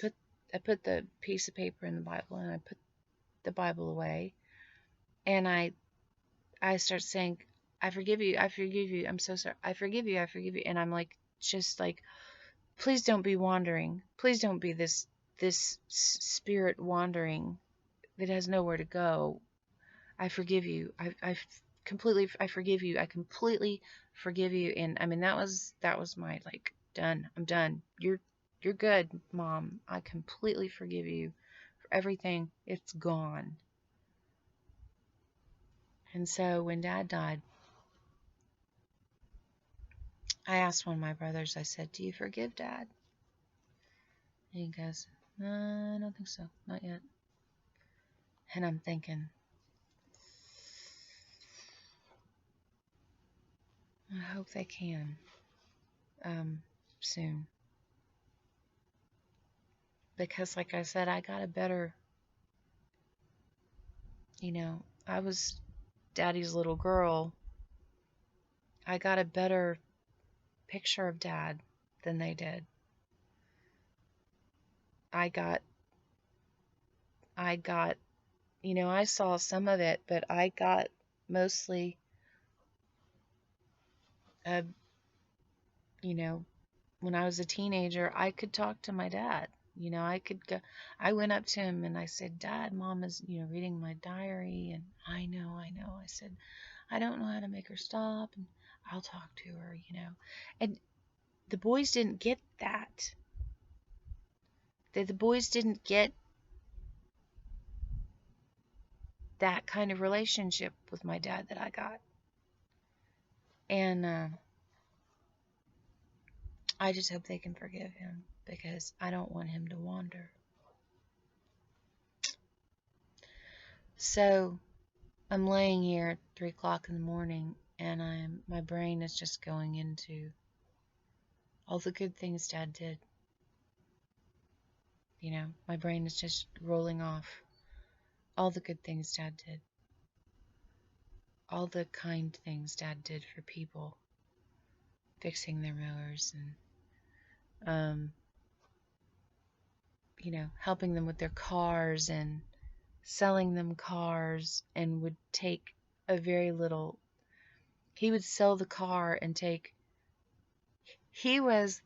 put the piece of paper in the Bible, and I put the Bible away, and I start saying, I forgive you, I'm so sorry, I forgive you, and I'm like, just like, please don't be wandering, please don't be this spirit wandering that has nowhere to go. I forgive you. I forgive you. I completely forgive you. And I mean, that was my, like, done. I'm done. You're good, Mom. I completely forgive you for everything. It's gone. And so when Dad died, I asked one of my brothers, I said, do you forgive Dad? And he goes, I don't think so. Not yet. And I'm thinking, I hope they can. Soon. Because, like I said, I got a better, I was Daddy's little girl. I got a better picture of Dad than they did. I got, I saw some of it, but I got mostly, uh, when I was a teenager, I could talk to my dad. I could go, I went up to him and I said, Dad, Mom is, reading my diary. And I know. I said, I don't know how to make her stop, and I'll talk to her, And the boys didn't get that. The boys didn't get that kind of relationship with my dad that I got. And I just hope they can forgive him, because I don't want him to wander. So I'm laying here at 3 o'clock in the morning, and my brain is just going into all the good things Dad did. My brain is just rolling off all the good things Dad did. All the kind things Dad did for people, fixing their mowers and, helping them with their cars and selling them cars, and would take a very little. He would sell the car and take. He was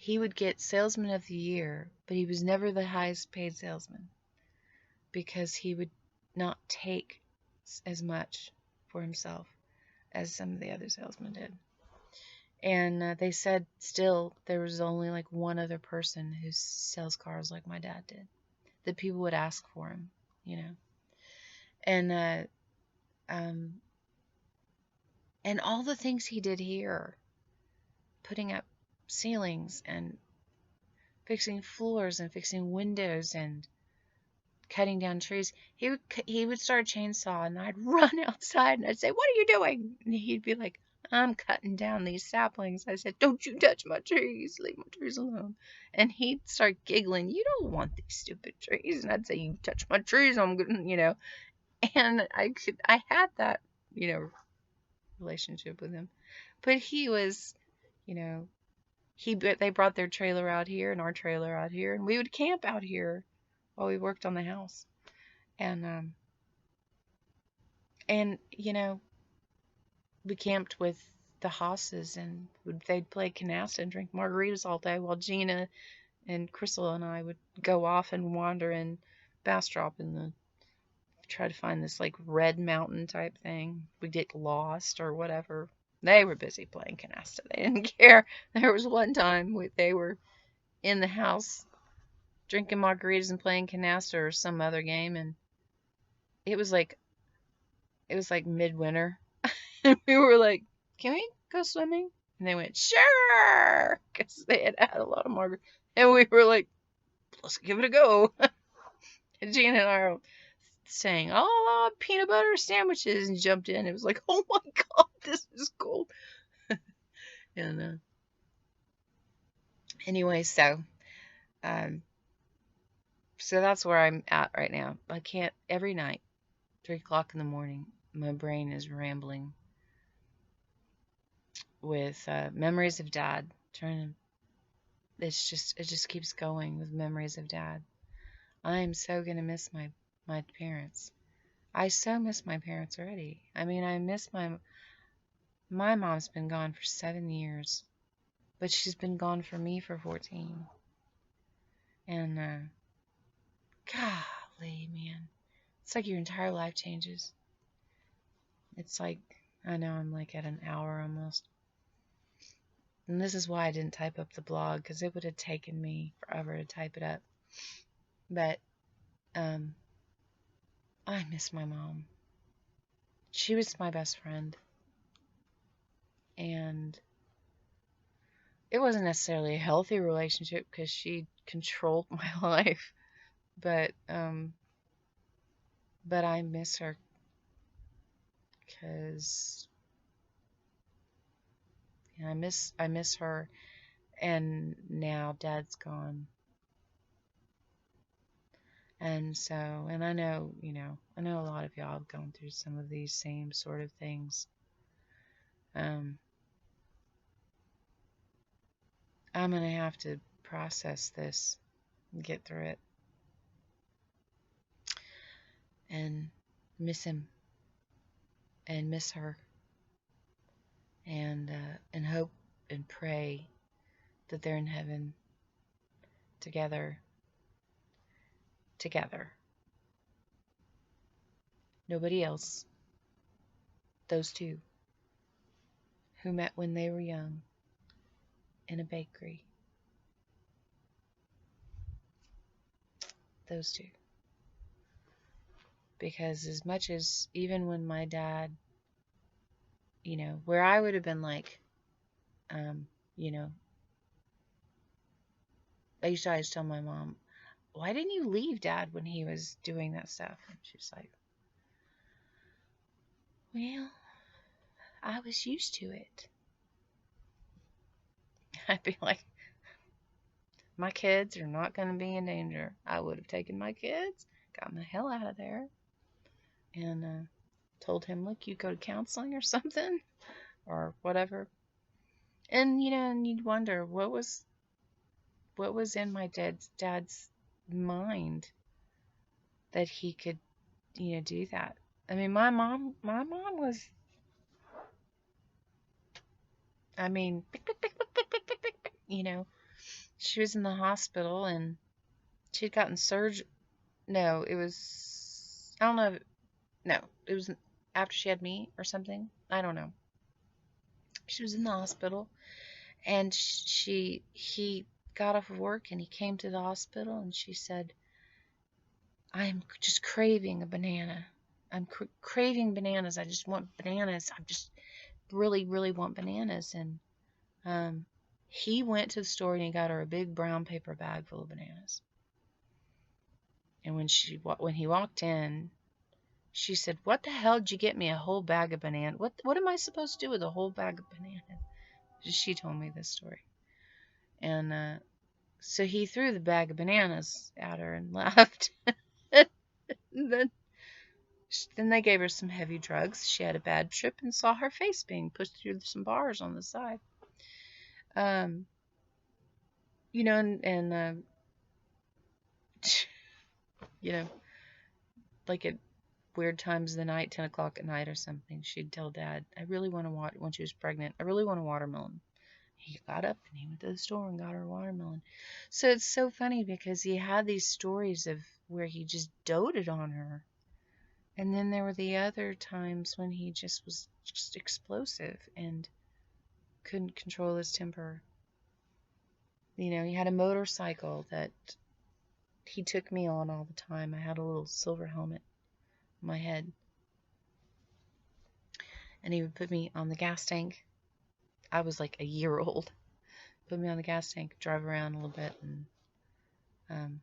he would get Salesman of the Year, but he was never the highest paid salesman, because he would not take as much for himself as some of the other salesmen did. And they said still there was only like one other person who sells cars like my dad did, that people would ask for him, And and all the things he did here, putting up ceilings and fixing floors and fixing windows and cutting down trees, he would start a chainsaw, and I'd run outside and I'd say, "What are you doing?" And he'd be like, "I'm cutting down these saplings." I said, "Don't you touch my trees, leave my trees alone." And he'd start giggling, "You don't want these stupid trees." And I'd say, "You touch my trees, I'm gonna." And I had that, relationship with him. But he was, you know, they brought their trailer out here and our trailer out here, and we would camp out here while we worked on the house. And we camped with the Hosses, and they'd play canasta and drink margaritas all day while Gina and Crystal and I would go off and wander in Bastrop and try to find this like red mountain type thing. We'd get lost or whatever. They were busy playing canasta. They didn't care. There was one time they were in the house drinking margaritas and playing canasta or some other game, and it was like midwinter. And we were like, "Can we go swimming?" And they went, "Sure," because they had had a lot of margaritas. And we were like, "Let's give it a go." And Gina and I are saying, "Oh, peanut butter sandwiches," and jumped in. It was like, "Oh my God, this is cool." And anyway, so that's where I'm at right now. I can't, every night, 3 o'clock in the morning, my brain is rambling with memories of Dad. It just keeps going with memories of Dad. I am so gonna miss my parents. I so miss my parents already. I mean, I miss my mom's been gone for 7 years, but she's been gone for me for 14. And golly, man, it's like your entire life changes. It's like, I know I'm like at an hour almost. And this is why I didn't type up the blog, because it would have taken me forever to type it up. But I miss my mom. She was my best friend. And it wasn't necessarily a healthy relationship because she controlled my life. But I miss her because I miss her, and now Dad's gone. And so, and I know, I know a lot of y'all have gone through some of these same sort of things. I'm going to have to process this and get through it and miss him and miss her and hope and pray that they're in heaven together. Nobody else. Those two who met when they were young in a bakery. Those two. Because as much as, even when my dad, where I would have been like, I used to always tell my mom, "Why didn't you leave Dad when he was doing that stuff?" And she's like, "Well, I was used to it." I'd be like, "My kids are not going to be in danger." I would have taken my kids, gotten the hell out of there, and told him, "Look, you go to counseling or something, or whatever." And and you'd wonder what was in my dad's mind that he could, do that. I mean, my mom was, I mean, she was in the hospital and she'd gotten surgery. No, it was, I don't know. No, it was after she had me or something. I don't know. She was in the hospital, and he got off of work and he came to the hospital, and she said, "I'm just craving a banana. I'm craving bananas. I just want bananas. I just really, really want bananas." And he went to the store and he got her a big brown paper bag full of bananas. And when he walked in, she said, "What the hell did you get me a whole bag of bananas? What am I supposed to do with a whole bag of bananas?" She told me this story. And so he threw the bag of bananas at her and left. And then they gave her some heavy drugs. She had a bad trip and saw her face being pushed through some bars on the side. Um, and you know, like at weird times of the night, 10 o'clock at night or something, she'd tell Dad, "I really want to when she was pregnant, I really want a watermelon." He got up and he went to the store and got her a watermelon. So it's so funny because he had these stories of where he just doted on her. And then there were the other times when he just was just explosive and couldn't control his temper. He had a motorcycle that he took me on all the time. I had a little silver helmet on my head. And he would put me on the gas tank. I was like a year old. Put me on the gas tank, drive around a little bit, um,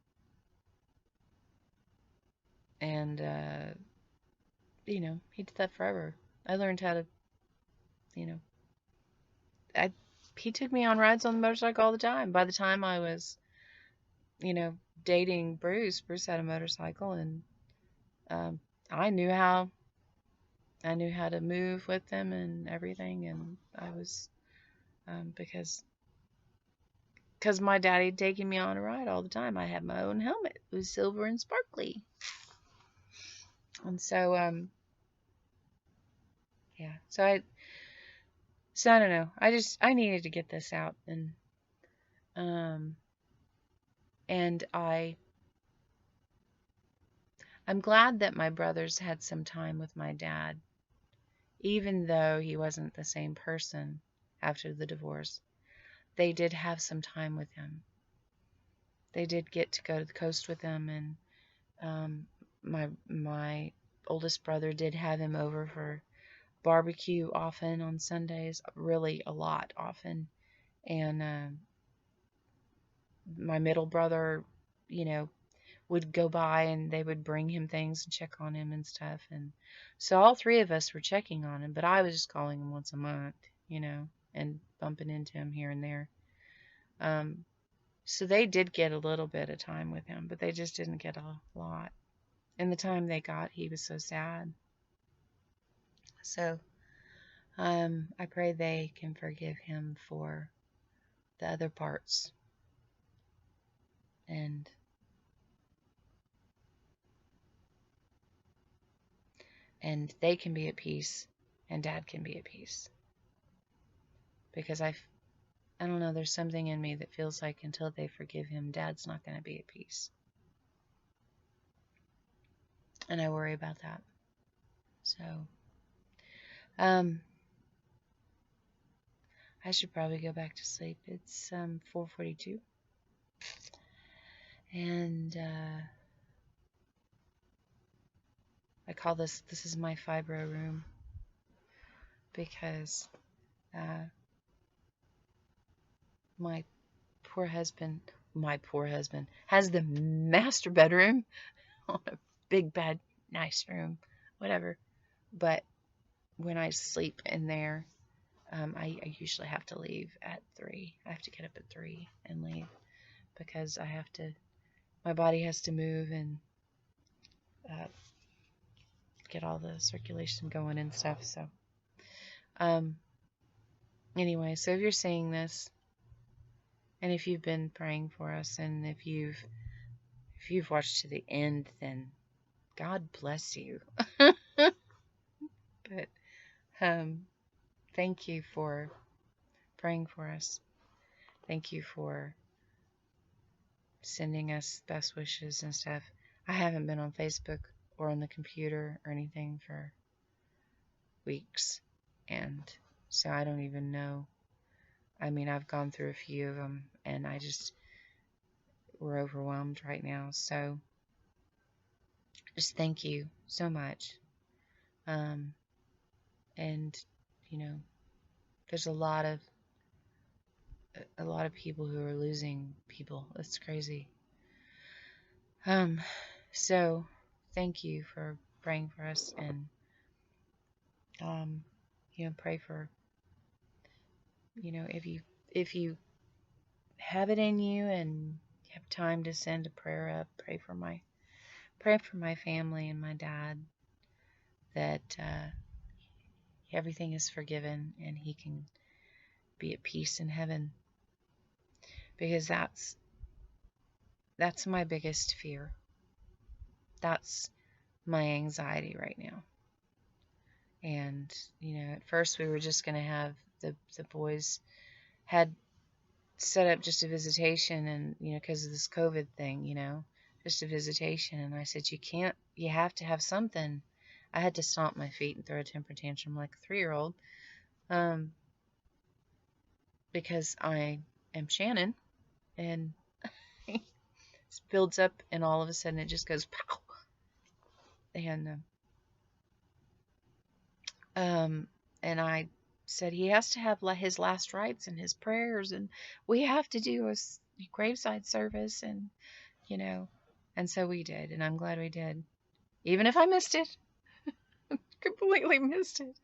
and he did that forever. I learned how to, you know, I he took me on rides on the motorcycle all the time. By the time I was, you know, dating Bruce, Bruce had a motorcycle, and um, I knew how to move with them and everything, and I was because my daddy had taken me on a ride all the time. I had my own helmet. It was silver and sparkly, and so yeah. So I don't know. I needed to get this out, um and I'm glad that my brothers had some time with my dad, even though he wasn't the same person after the divorce. They did have some time with him. They did get to go to the coast with him, and my oldest brother did have him over for barbecue often on Sundays, really a lot often. And my middle brother, you know, would go by and they would bring him things and check on him and stuff. And so all three of us were checking on him, but I was just calling him once a month, and bumping into him here and there. So they did get a little bit of time with him, but they just didn't get a lot. And the time they got, he was so sad. So I pray they can forgive him for the other parts, and they can be at peace, and Dad can be at peace. Because I don't know, there's something in me that feels like until they forgive him, Dad's not going to be at peace. And I worry about that. So, I should probably go back to sleep. It's 4:42. And I call this is my fibro room, because my poor husband has the master bedroom on a big bed, nice room, whatever. But when I sleep in there, I usually have to leave at 3. I have to get up at 3 and leave, because my body has to move and get all the circulation going and stuff. So, anyway, so if you're seeing this, and if you've been praying for us, and if you've watched to the end, then God bless you. But thank you for praying for us. Thank you for sending us best wishes and stuff. I haven't been on Facebook or on the computer or anything for weeks, and so I don't even know. I mean, I've gone through a few of them, and we're overwhelmed right now. So just thank you so much. And there's a lot of people who are losing people. It's crazy. So, thank you for praying for us, and pray for, if you have it in you and have time to send a prayer up, pray for my family and my dad, that everything is forgiven and he can be at peace in heaven, because that's my biggest fear. That's my anxiety right now. And at first we were just going to have the boys had set up just a visitation, and because of this COVID thing, just a visitation. And I said, you have to have something. I had to stomp my feet and throw a temper tantrum like a 3-year-old, because I am Shannon, and it builds up, and all of a sudden it just goes pow. And I said he has to have his last rites and his prayers, and we have to do a graveside service, and and so we did, and I'm glad we did, even if I missed it. Completely missed it.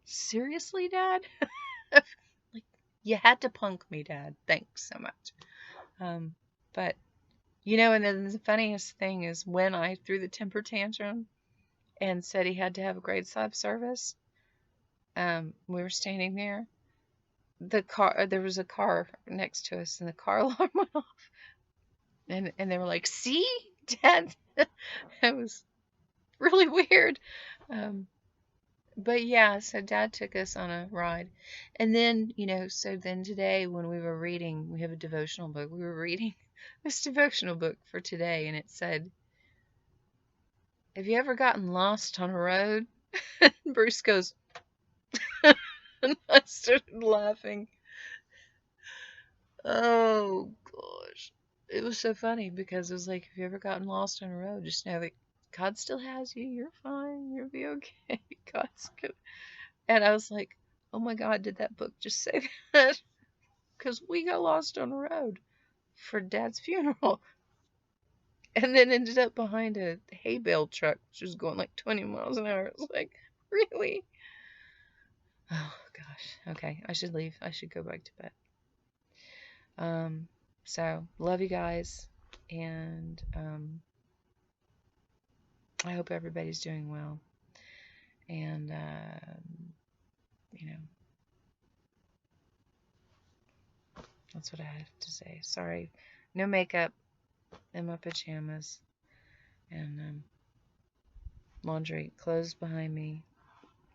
Seriously, Dad? Like, you had to punk me, Dad. Thanks so much. But and then the funniest thing is, when I threw the temper tantrum and said he had to have a graveside service, we were standing there. There was a car next to us, and the car alarm went off. And they were like, "See, Dad?" It was really weird. But yeah, so Dad took us on a ride. And then, so then today when we were reading, we have a devotional book. We were reading this devotional book for today, and it said, "Have you ever gotten lost on a road?" Bruce goes, and I started laughing. Oh, gosh. It was so funny, because it was like, "Have you ever gotten lost on a road? Just know that God still has you. You're fine. You'll be okay. God's good." And I was like, "Oh my God, did that book just say that?" Because we got lost on the road for Dad's funeral, and then ended up behind a hay bale truck, which was going like 20 miles an hour. It was like, really? Oh gosh. Okay, I should leave. I should go back to bed. So love you guys, and I hope everybody's doing well. And that's what I have to say. Sorry, no makeup, in my pajamas, and laundry, clothes behind me.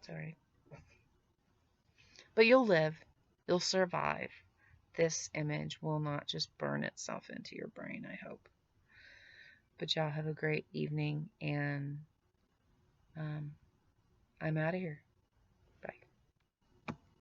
Sorry. But you'll live. You'll survive. This image will not just burn itself into your brain, I hope. But y'all have a great evening, and I'm out of here.